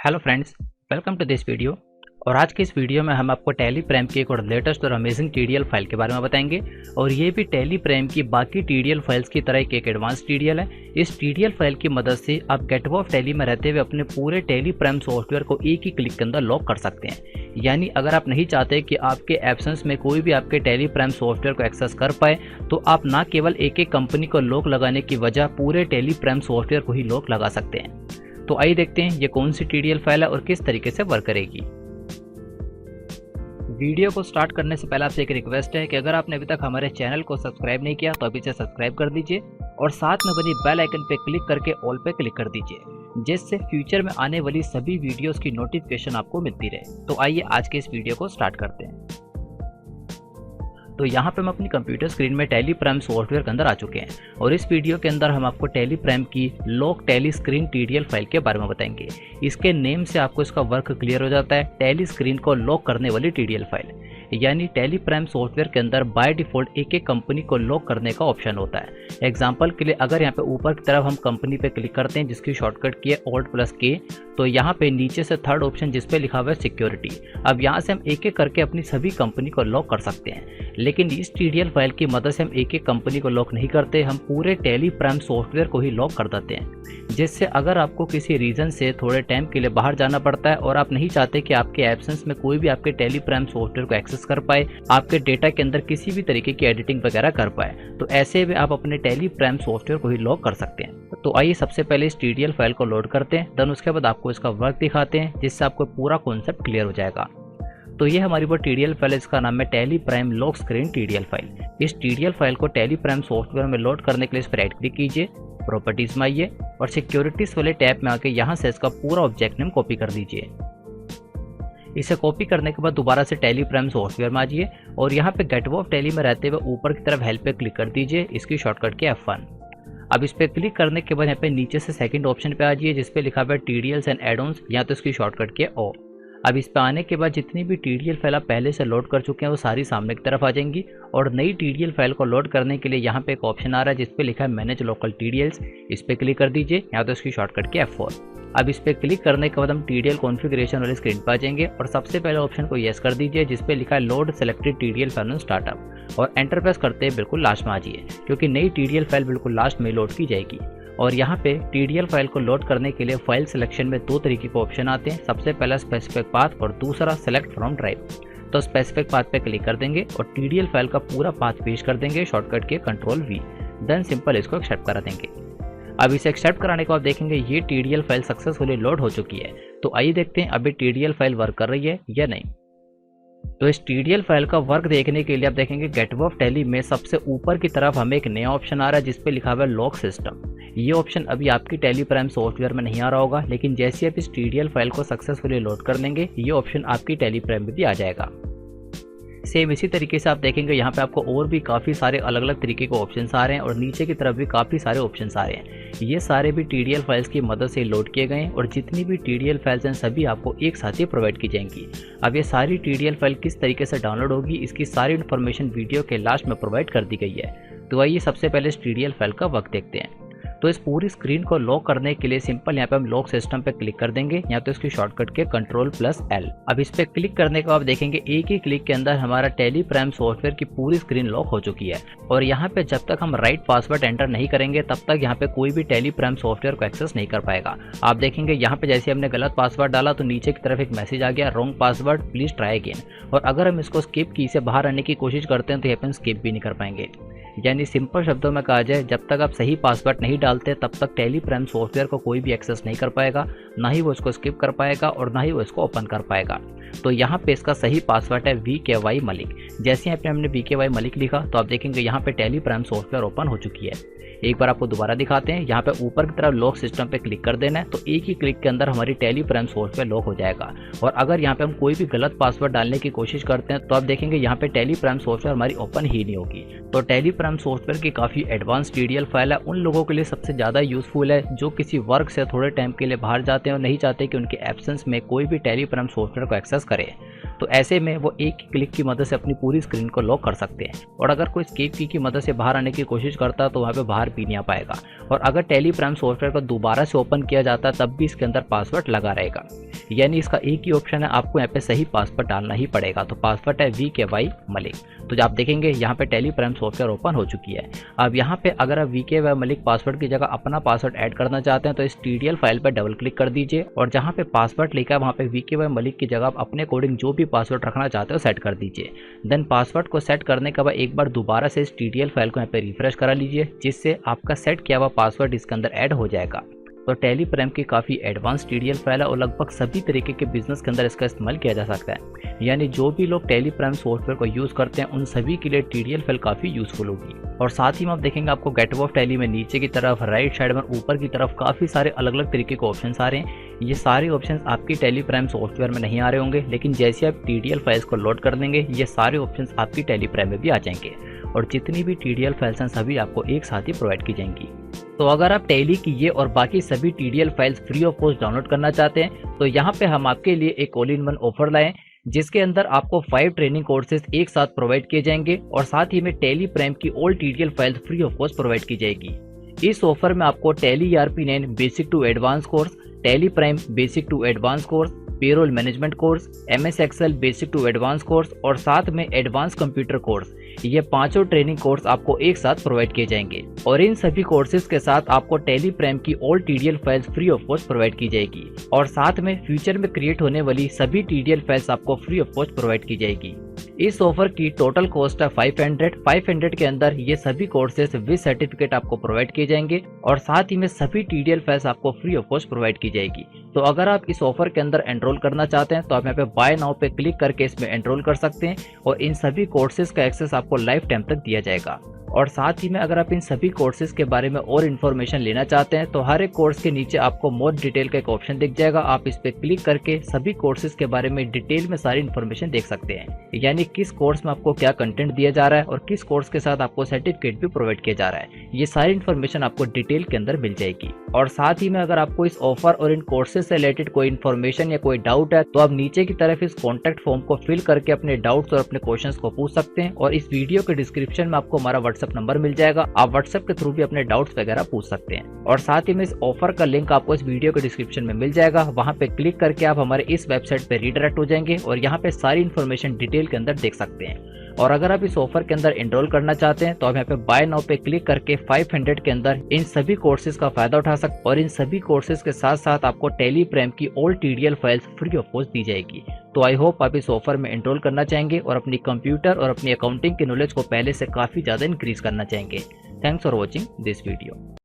Hello friends, welcome to this video. और आज के इस वीडियो में हम आपको टैली प्राइम की एक और लेटेस्ट और अमेजिंग टीडीएल फाइल के बारे में बताएंगे। और ये भी टैली प्राइम की बाकी टीडीएल फाइल्स की तरह एक एडवांस टीडीएल है। इस टीडीएल फाइल की मदद से आप गेटवे ऑफ टैली में रहते हुए अपने पूरे टैली प्राइम सॉफ्टवेयर को एक ही क्लिक के अंदर लॉक कर सकते हैं। यानी अगर आप नहीं चाहते कि आपके एब्सेंस में कोई भी आपके टैली प्राइम सॉफ्टवेयर को एक्सेस कर पाए, तो आप ना केवल एक एक कंपनी को लॉक लगाने की वजह पूरे टैली प्राइम सॉफ्टवेयर को ही लॉक लगा सकते हैं। तो आइए देखते हैं ये कौन सी टीडीएल फाइल है और किस तरीके से वर्क करेगी। वीडियो को स्टार्ट करने से पहले आपसे एक रिक्वेस्ट है कि अगर आपने अभी तक हमारे चैनल को सब्सक्राइब नहीं किया तो अभी से सब्सक्राइब कर दीजिए और साथ में बनी बेल आइकन पे क्लिक करके ऑल पे क्लिक कर दीजिए, जिससे फ्यूचर में आने वाली सभी वीडियोस की नोटिफिकेशन आपको मिलती रहे। तो आइए आज के इस वीडियो को स्टार्ट करते हैं। तो यहाँ पे हम अपनी कंप्यूटर स्क्रीन में टैली प्राइम सॉफ्टवेयर के अंदर आ चुके हैं और इस वीडियो के अंदर हम आपको टैली प्राइम की lock tally screen TDL file के बारे में बताएंगे। इसके नेम से आपको इसका वर्क क्लियर हो जाता है। टैली स्क्रीन को लॉक करने वाली टीडीएल फाइल, यानी टैली प्राइम सॉफ्टवेयर के अंदर बाय डिफॉल्ट एक एक कंपनी को लॉक करने का ऑप्शन होता है। एग्जांपल के लिए अगर यहाँ पे ऊपर की तरफ हम कंपनी पे क्लिक करते हैं जिसकी शॉर्टकट की है Alt+K, तो यहाँ पे नीचे से थर्ड ऑप्शन जिस पे लिखा हुआ है सिक्योरिटी। अब यहाँ से हम एक एक करके अपनी सभी कंपनी को लॉक कर सकते हैं, लेकिन इस टीडीएल फाइल की मदद से हम एक एक कंपनी को लॉक नहीं करते, हम पूरे टैली प्राइम सॉफ्टवेयर को ही लॉक कर देते हैं। जिससे अगर आपको किसी रीजन से थोड़े टाइम के लिए बाहर जाना पड़ता है और आप नहीं चाहते कि आपके एब्सेंस में कोई भी आपके टैली प्राइम सॉफ्टवेयर को एक्सेस कर पाए, आपके डेटा के अंदर किसी भी तरीके की एडिटिंग वगैरह कर पाए, तो ऐसे में आप अपने टैली प्राइम सॉफ्टवेयर को ही लॉक कर सकते हैं। तो आइए सबसे पहले इस टीडीएल फाइल को लोड करते हैं, देन उसके बाद आपको इसका वर्क दिखाते हैं जिससे आपको पूरा कॉन्सेप्ट क्लियर हो जाएगा। तो ये हमारी वो टीडीएल फाइल, इसका नाम है tally prime lock screen TDL file. इस टीडीएल फाइल को टैली प्राइम सॉफ्टवेयर में लोड करने के लिए इस पर राइट क्लिक कीजिए, प्रॉपर्टीज में आइए और सिक्योरिटीज वाले टैब में आके यहाँ से इसका पूरा ऑब्जेक्ट नेम कॉपी कर दीजिए। इसे कॉपी करने के बाद दोबारा से टैली प्राइम सॉफ्टवेयर में आ जाइए और यहाँ पे गेटवे ऑफ टैली में रहते हुए ऊपर की तरफ हेल्प पे क्लिक कर दीजिए, इसकी शॉर्टकट की F1। अब इस पे क्लिक करने के बाद यहाँ पे नीचे से सेकंड ऑप्शन पे आ जाइए जिस पे लिखा हुआ है टीडीएल्स एंड एड-ऑन्स, या तो इसकी शॉर्टकट की O। अब इस पे आने के बाद जितनी भी टीडीएल फाइल आप पहले से लोड कर चुके हैं वो सारी सामने की तरफ आ जाएंगी और नई टीडीएल फाइल को लोड करने के लिए यहाँ पे एक ऑप्शन आ रहा है जिस पे लिखा है मैनेज लोकल टीडीएल्स, इस पे क्लिक कर दीजिए, या तो इसकी शॉर्टकट की F4। अब इस पे क्लिक करने के बाद हम टीडीएल कॉन्फ़िगरेशन वाली स्क्रीन पर आ जाएंगे और सबसे पहले ऑप्शन को येस कर दीजिए जिस पे लिखा है load selected TDL file startup और एंटर प्रेस करते हैं बिल्कुल लास्ट में आ जाइए, क्योंकि नई टीडीएल फाइल बिल्कुल लास्ट में लोड की जाएगी। और यहाँ पे टीडीएल फाइल को लोड करने के लिए फाइल सिलेक्शन में दो तरीके के ऑप्शन आते हैं, सबसे पहला स्पेसिफिक पाथ और दूसरा सेलेक्ट फ्रॉम ड्राइव। तो स्पेसिफिक पाथ पे क्लिक कर देंगे और टीडीएल फाइल का पूरा पाथ पेश कर देंगे शॉर्टकट के Ctrl+V, देन सिंपल इसको एक्सेप्ट करा देंगे। अब इसे एक्सेप्ट कराने के बाद देखेंगे ये टीडीएल फाइल सक्सेसफुली लोड हो चुकी है। तो आइए देखते हैं अभी टीडीएल फाइल वर्क कर रही है या नहीं। तो इस टीडीएल फाइल का वर्क देखने के लिए आप देखेंगे गेटवे ऑफ टैली में सबसे ऊपर की तरफ हमें एक नया ऑप्शन आ रहा है जिस पे लिखा हुआ है लॉक सिस्टम। ये ऑप्शन अभी आपकी टैली प्राइम सॉफ्टवेयर में नहीं आ रहा होगा, लेकिन जैसे आप इस टीडीएल फाइल को सक्सेसफुली लोड कर लेंगे ये ऑप्शन आपकी टैली प्राइम में भी आ जाएगा। सेम इसी तरीके से आप देखेंगे यहाँ पे आपको और भी काफ़ी सारे अलग अलग तरीके के ऑप्शंस आ रहे हैं और नीचे की तरफ भी काफ़ी सारे ऑप्शंस आ रहे हैं। ये सारे भी टीडीएल फाइल्स की मदद से लोड किए गए हैं और जितनी भी टीडीएल फाइल्स हैं सभी आपको एक साथ ही प्रोवाइड की जाएंगी। अब ये सारी टीडीएल फाइल किस तरीके से डाउनलोड होगी इसकी सारी इन्फॉर्मेशन वीडियो के लास्ट में प्रोवाइड कर दी गई है। तो आइए सबसे पहले इस टीडीएल फाइल का वर्क देखते हैं। तो इस पूरी स्क्रीन को लॉक करने के लिए सिंपल यहाँ पे हम लॉक सिस्टम पे क्लिक कर देंगे, या तो इसकी शॉर्टकट के Ctrl+L। अब इस पे क्लिक करने के बाद देखेंगे एक ही क्लिक के अंदर हमारा टैली प्राइम सॉफ्टवेयर की पूरी स्क्रीन लॉक हो चुकी है। और यहाँ पे जब तक हम राइट पासवर्ड एंटर नहीं करेंगे तब तक यहाँ पे कोई भी टैली प्राइम सॉफ्टवेयर को एक्सेस नहीं कर पाएगा। आप देखेंगे यहाँ पे जैसे हमने गलत पासवर्ड डाला तो नीचे की तरफ एक मैसेज आ गया, wrong password please try again. और अगर हम इसको स्किप की से बाहर आने की कोशिश करते हैं तो यहाँ पे हम स्किप भी नहीं कर पाएंगे। यानी सिंपल शब्दों में कहा जाए, जब तक आप सही पासवर्ड नहीं डालते तब तक टैली प्राइम सॉफ्टवेयर को कोई भी एक्सेस नहीं कर पाएगा, ना ही वो इसको स्किप कर पाएगा और ना ही वो इसको ओपन कर पाएगा। तो यहाँ पे इसका सही पासवर्ड है VKY मलिक। जैसे यहाँ पे हमने VKY मलिक लिखा तो आप देखेंगे यहाँ पे टैली प्राइम सॉफ्टवेयर ओपन हो चुकी है। एक बार आपको दोबारा दिखाते हैं, यहाँ पे ऊपर की तरफ लॉक सिस्टम पे क्लिक कर देना है तो एक ही क्लिक के अंदर हमारी टैली प्राइम सॉफ्टवेयर लॉक हो जाएगा। और अगर यहाँ पे हम कोई भी गलत पासवर्ड डालने की कोशिश करते हैं तो आप देखेंगे यहाँ पे टैली प्राइम सॉफ्टवेयर हमारी ओपन ही नहीं होगी। तो टैली प्राइम सॉफ्टवेयर की काफ़ी एडवांस टीडीएल फाइल है, उन लोगों के लिए सबसे ज़्यादा यूजफुल है जो किसी वर्क से थोड़े टाइम के लिए बाहर जाते हैं और नहीं चाहते कि उनके एब्सेंस में कोई भी टैली प्राइम सॉफ्टवेयर को एक्सेस करे। तो ऐसे में वो एक क्लिक की मदद से अपनी पूरी स्क्रीन को लॉक कर सकते हैं। और अगर कोई एस्केप की मदद से बाहर आने की कोशिश करता है तो वहाँ पे बाहर भी नहीं आ पाएगा। और अगर टैली प्राइम सॉफ्टवेयर को दोबारा से ओपन किया जाता है तब भी इसके अंदर पासवर्ड लगा रहेगा। यानी इसका एक ही ऑप्शन है, आपको यहाँ पे सही पासवर्ड डालना ही पड़ेगा। तो पासवर्ड है VKY मलिक। तो जो आप देखेंगे यहाँ पे टेली प्राइम सॉफ्टवेयर ओपन हो चुकी है। अब यहाँ पे अगर आप VKY मलिक पासवर्ड की जगह अपना पासवर्ड ऐड करना चाहते हैं तो इस TDL फाइल पर डबल क्लिक कर दीजिए और जहाँ पे पासवर्ड लिखा है वहाँ पे VKY मलिक की जगह आप अपने अकॉर्डिंग जो भी पासवर्ड रखना चाहते हो सेट कर दीजिए। देन पासवर्ड को सेट करने के बाद एक बार दोबारा से इस TDL फाइल को यहाँ पे रिफ्रेश करा लीजिए, जिससे आपका सेट किया हुआ पासवर्ड इसके अंदर ऐड हो जाएगा। तो टेली प्राइम की काफ़ी एडवांस TDL फाइल है और लगभग सभी तरीके के बिजनेस के अंदर इसका इस्तेमाल किया जा सकता है। यानी जो भी लोग टेली प्राइम सॉफ्टवेयर को यूज़ करते हैं उन सभी के लिए TDL फाइल काफ़ी यूज़फुल होगी। और साथ ही में आप देखेंगे आपको गेटवे ऑफ टेली में नीचे की तरफ, राइट साइड में, ऊपर की तरफ काफ़ी सारे अलग अलग तरीके के ऑप्शन आ रहे हैं। ये सारे ऑप्शन आपकी टेली प्राइम सॉफ्टवेयर में नहीं आ रहे होंगे, लेकिन जैसे आप TDL फाइल्स को लोड कर देंगे ये सारे ऑप्शन आपकी टेली प्राइम में भी आ जाएंगे और जितनी भी TDL फाइल्स हैं सभी आपको एक साथ ही प्रोवाइड की जाएंगी। तो अगर आप टेली की ये और बाकी सभी TDL files free of cost download करना चाहते हैं तो यहाँ पे हम आपके लिए एक ऑल इन वन ऑफर लाए, जिसके अंदर आपको 5 ट्रेनिंग कोर्सेज एक साथ प्रोवाइड किए जाएंगे और साथ ही में टेली प्राइम की all TDL files free of cost provide की जाएगी। इस ऑफर में आपको Tally ERP9 basic to advance course, Tally Prime basic to advance course, payroll management course, MS Excel basic to advance course और साथ में advance computer course, ये पांचों ट्रेनिंग कोर्स आपको एक साथ प्रोवाइड किए जाएंगे। और इन सभी कोर्सेज के साथ आपको टेली प्राइम की all TDL files free of cost provide की जाएगी और साथ में फ्यूचर में क्रिएट होने वाली सभी TDL फाइल्स आपको फ्री ऑफ कॉस्ट प्रोवाइड की जाएगी। इस ऑफर की टोटल कॉस्ट है 500 के अंदर ये सभी कोर्सेज विद सर्टिफिकेट आपको प्रोवाइड किए जाएंगे और साथ ही में सभी TDL फाइल्स आपको फ्री ऑफ कॉस्ट प्रोवाइड की जाएगी। तो अगर आप इस ऑफर के अंदर एनरोल करना चाहते हैं तो आप यहाँ पे बाय नाउ पे क्लिक करके इसमें एनरोल कर सकते हैं और इन सभी कोर्सेज का एक्सेस आपको लाइफ टाइम तक दिया जाएगा। और साथ ही में अगर आप इन सभी कोर्सेज के बारे में और इन्फॉर्मेशन लेना चाहते हैं तो हर एक कोर्स के नीचे आपको मोर डिटेल का एक ऑप्शन दिख जाएगा। आप इस पे क्लिक करके सभी कोर्सेज के बारे में डिटेल में सारी इन्फॉर्मेशन देख सकते हैं, यानी किस कोर्स में आपको क्या कंटेंट दिया जा रहा है और किस कोर्स के साथ आपको सर्टिफिकेट भी प्रोवाइड किया जा रहा है। ये सारी इन्फॉर्मेशन आपको डिटेल के अंदर मिल जाएगी। और साथ ही में अगर आपको इस ऑफर और इन कोर्सेज से रिलेटेड कोई इन्फॉर्मेशन या कोई डाउट है तो आप नीचे की तरफ इस कॉन्टैक्ट फॉर्म को फिल करके अपने डाउट्स और अपने क्वेश्चंस को पूछ सकते हैं। और इस वीडियो के डिस्क्रिप्शन में आपको हमारा व्हाट्सएप नंबर मिल जाएगा, आप व्हाट्सएप के थ्रू भी अपने डाउट्स वगैरह पूछ सकते हैं। और साथ ही में इस ऑफर का लिंक आपको इस वीडियो के डिस्क्रिप्शन में मिल जाएगा, वहां पे क्लिक करके आप हमारे इस वेबसाइट पे रीडायरेक्ट हो जाएंगे और यहाँ पे सारी इन्फॉर्मेशन डिटेल के अंदर देख सकते हैं। और अगर आप इस ऑफर के अंदर एनरोल करना चाहते हैं तो आप यहाँ पे बाय नाउ पे क्लिक करके 500 के अंदर इन सभी कोर्सेज का फायदा उठा सकते और इन सभी कोर्सेज के साथ साथ आपको टेली प्राइम की all TDL files free of cost दी जाएगी। तो आई होप आप इस ऑफर में एनरोल करना चाहेंगे और अपनी कंप्यूटर और अपनी अकाउंटिंग की नॉलेज को पहले से काफी ज्यादा इंक्रीज करना चाहेंगे। Thanks for watching this video.